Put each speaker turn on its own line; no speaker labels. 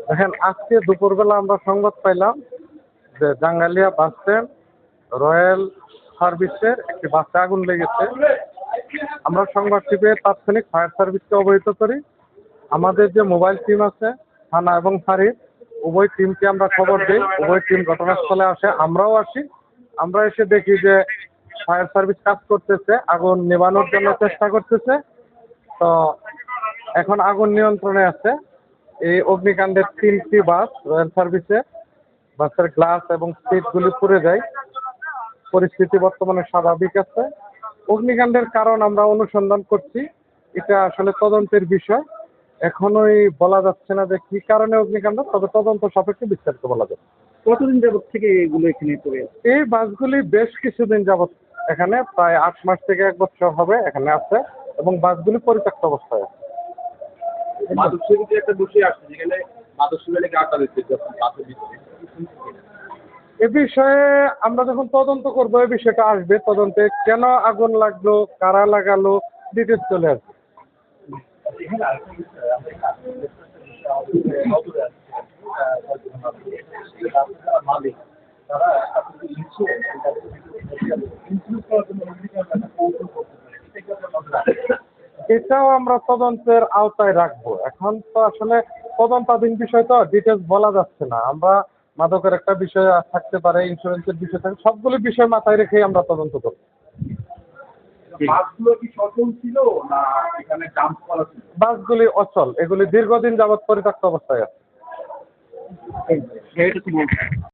দেখেন, আজকে দুপুরবেলা আমরা সংবাদ পাইলাম যে জাঙ্গালিয়া বাস স্ট্যান্ড রয়্যাল সার্ভিসের একটি বাসে আগুন লেগেছে। আমরা সংবাদটি পেয়ে তাৎক্ষণিক ফায়ার সার্ভিসকে অবহিত করি। আমাদের যে মোবাইল টিম আছে থানা এবং ফাঁড়ির উভয় টিমকে আমরা খবর দিই। উভয় টিম ঘটনাস্থলে আসে, আমরাও আসি। আমরা এসে দেখি যে ফায়ার সার্ভিস কাজ করতেছে, আগুন নেভানোর জন্য চেষ্টা করতেছে। তো এখন আগুন নিয়ন্ত্রণে আছে। এই অগ্নিকাণ্ডের 3টি বাস রয়্যাল সার্ভিসে, বাসের গ্লাস এবং সিটগুলি পুড়ে যায়। পরিস্থিতি বর্তমানে স্বাভাবিক আছে। অগ্নিকাণ্ডের কারণ আমরা অনুসন্ধান করছি, এটা আসলে তদন্তের বিষয়। এখনোই বলা যাচ্ছে না যে কি কারণে অগ্নিকাণ্ড, তবে তদন্ত সাপেক্ষে বিস্তারিত বলা যাবে।
কতদিন যাবত থেকে এগুলো এখানে পড়ে আছে?
এই বাসগুলি বেশ কিছুদিন যাবত এখানে, প্রায় 8 মাস থেকে 1 বছর হবে এখানে আছে এবং বাসগুলি পরিত্যক্ত অবস্থায় আছে।
একটা বিষয় আসছে যেখানে মাদকসেবীকে আড্ডা দিচ্ছে যখন বাসে দিচ্ছে।
এ বিষয়ে আমরা যখন তদন্ত করব, এই বিষয়টা আসবে তদন্তে। কেন আগুন লাগলো, কারা লাগালো, ডিটেলস চলে আসবে। এটাও আমরা তদন্তের আওতায় রাখবো। এখন তো আসলে তদন্তাধীন বিষয়, তো ডিটেলস বলা যাচ্ছে না। আমরা মাদকের একটা বিষয় থাকতে পারে, ইন্স্যুরেন্সের বিষয় থাকে, সবগুলো বিষয় মাথায় রেখেই আমরা তদন্ত করব।
বাসগুলো কি সচল ছিল না এখানে ডাম্প করা ছিল?
বাসগুলি অচল, এগুলি দীর্ঘদিন যাবৎ পরিত্যক্ত অবস্থায় আছে।